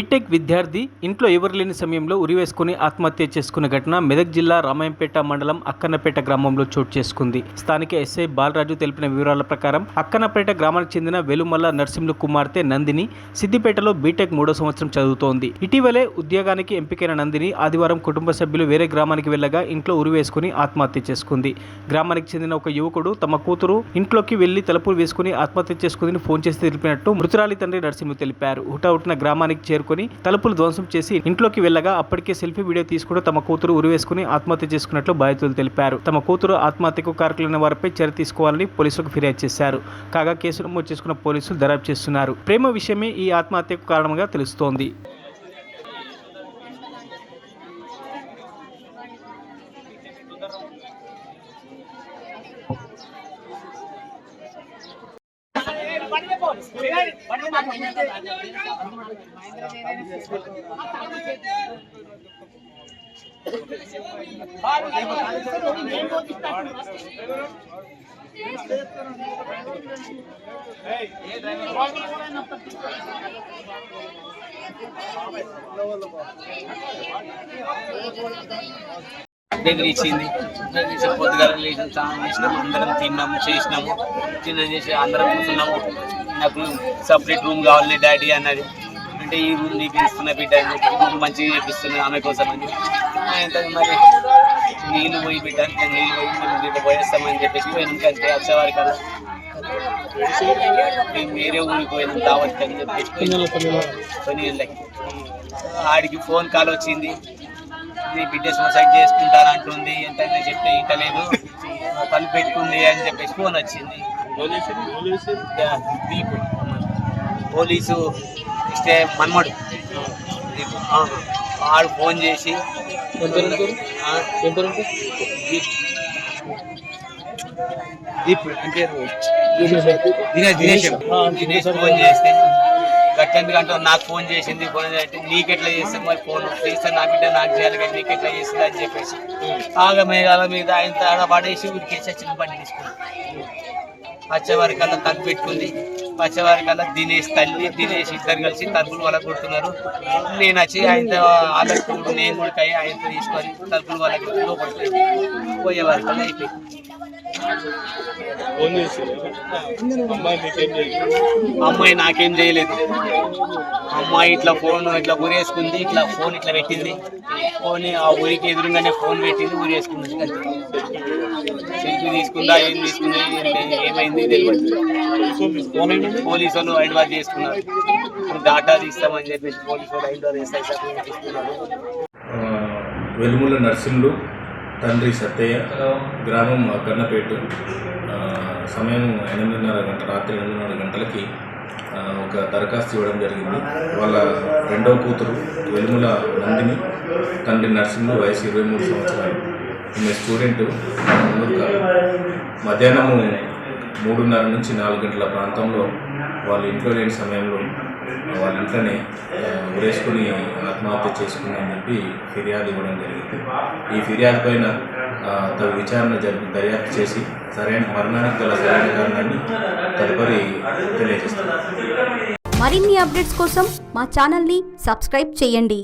BTech విద్యార్థి ఇంట్లో ఎవరు లేని సమయంలో ఉరివేసుకుని ఆత్మహత్య చేసుకున్న ఘటన మెదక్ జిల్లా రామాయంపేట మండలం అక్కన్నపేట గ్రామంలో చోటు చేసుకుంది. స్థానిక ఎస్ఐ బాలరాజు తెలిపిన వివరాల ప్రకారం అక్కన్నపేట గ్రామానికి చెందిన వెలుమల్ల నర్సింహులు కుమార్తె నందిని సిద్దిపేటలో బీటెక్ 3వ సంవత్సరం చదువుతోంది. ఇటీవలే ఉద్యోగానికి ఎంపికైన నందిని ఆదివారం కుటుంబ సభ్యులు వేరే గ్రామానికి వెళ్లగా ఇంట్లో ఉరివేసుకుని ఆత్మహత్య చేసుకుంది. గ్రామానికి చెందిన ఒక యువకుడు తమ కూతురు ఇంట్లోకి వెళ్లి తలుపులు వేసుకుని ఆత్మహత్య చేసుకుందని ఫోన్ చేసి తెలిపినట్టు మృతురాలి తండ్రి నర్సింహులు తెలిపారు. హుటాహుటిన గ్రామానికి చేరుకుని తలుపులు ధ్వంసం చేసి ఇంట్లోకి వెళ్లగా అప్పటికే సెల్ఫీ వీడియో తీసుకుని తమ కూతురు ఉరివేసుకుని ఆత్మహత్య చేసుకున్నట్లు బాధితులు తెలిపారు. తమ కూతురు ఆత్మహత్యకు కారకులైన వారిపై చర్య తీసుకోవాలని పోలీసులకు ఫిర్యాదు చేశారు. కాగా కేసు నమోదు చేసుకున్న పోలీసులు దర్యాప్తు చేస్తున్నారు. ప్రేమ విషయమే ఈ ఆత్మహత్యకు కారణంగా తెలుస్తోంది. బెదిరించింది. పొద్దుగాల లేచి స్నానం చేసినాము, అందరం తిన్నాము, చేసినాము. చేసి అందరం కూర్చున్నాము. నాకు సపరేట్ రూమ్ కావాలి డాడీ అన్నది. అంటే ఈ రూమ్ నీకు ఇస్తున్న బిడ్డ అని చెప్పి రూమ్ మంచిగా చేపిస్తున్నా ఆమె కోసం అని. మరి నీళ్ళు పోయి బిడ్డ నీళ్ళు పోయి మనం దీంట్లో పోయేస్తామని చెప్పేసి పోయినాం. కంటే వచ్చేవారికల్లా మేము వేరే ఊరికి పోయినాం దావత్ అని చెప్పేసి కొన్ని ఆడికి ఫోన్ కాల్ వచ్చింది. నీ బిడ్డ సూసైడ్ చేసుకుంటానంటుంది. ఎంతైనా చెప్తే ఇంటలేదు, తలుపు పెట్టుకుంది అని చెప్పేసి ఫోన్ వచ్చింది. దీపు పోలీసు ఇస్తే మన్మడు ఆడు ఫోన్ చేసి దినేష్ ఫోన్ చేస్తే గట్టెందుకంటే నాకు ఫోన్ చేసింది. ఫోన్ చేస్తే నీకెట్లా చేస్తే మరి ఫోన్ చేస్తే నా బిడ్డ నాకు చేయాలి కానీ నీకెట్లా చేస్తుంది అని చెప్పేసి ఆగమేఘాల మీద ఆయన ఆడ పడేసి ఉరికేసి వచ్చిన బండి తీసుకున్నాను. వచ్చేవారికల్లా తలుపు పెట్టుకుంది. వచ్చేవారికల్లా దినేష్ తల్లి దినేష్ ఇద్దరు కలిసి తలుపులు వాళ్ళ కొడుతున్నారు. నేను వచ్చి ఆయనతో ఆలకూడు నేను కూడా ఆయనతో తీసుకొని తలుపులు వాళ్ళ లోపలికి పోయేవారికల్లా అయిపోయింది. అమ్మాయి నాకేం చేయలేదు. అమ్మాయి ఇట్లా ఫోన్ ఇట్లా ఊరేసుకుంది. ఇట్లా ఫోన్ ఇట్లా పెట్టింది. ఫోన్ ఆ ఊరికి ఎదురుగానే ఫోన్ పెట్టింది, ఊరేసుకుంది. సెల్ఫీ తీసుకుందా, ఏం తీసుకుంది, ఏమైంది తెలియదు. పోలీసు వాళ్ళు హైదరాబాద్ చేసుకున్నారు. డాటా తీస్తామని చెప్పేసి పోలీసు వాళ్ళు హైదరాబాద్ తీసుకున్నారు. వెలుమల్ల నర్సింహులు తండ్రి సత్తయ్య, గ్రామం అక్కన్నపేట. సమయం 8:30 గంటల రాత్రి 8:30 గంటలకి ఒక దరఖాస్తు ఇవ్వడం జరిగింది. వాళ్ళ రెండవ కూతురు వెలుమల నందిని, తండ్రి నర్సింహులు, వయసు 23 సంవత్సరాలు. ఈమె స్టూడెంట్. మధ్యాహ్నం 3:30 నుంచి 4 గంటల ప్రాంతంలో వాళ్ళు ఇంట్లో లేని సమయంలో వాళ్ళ ఇంట్లోనే ఉరేసుకుని ఆత్మహత్య చేసుకుందని చెప్పి ఫిర్యాదు ఇవ్వడం జరిగింది. ఈ ఫిర్యాదు పైన తగు విచారణ దర్యాప్తు చేసి సరైన మరణానికి గల సరైన కారణాన్ని తదుపరి తెలియజేస్తారు. మరిన్ని అప్డేట్స్ కోసం మా ఛానల్ని సబ్స్క్రైబ్ చేయండి.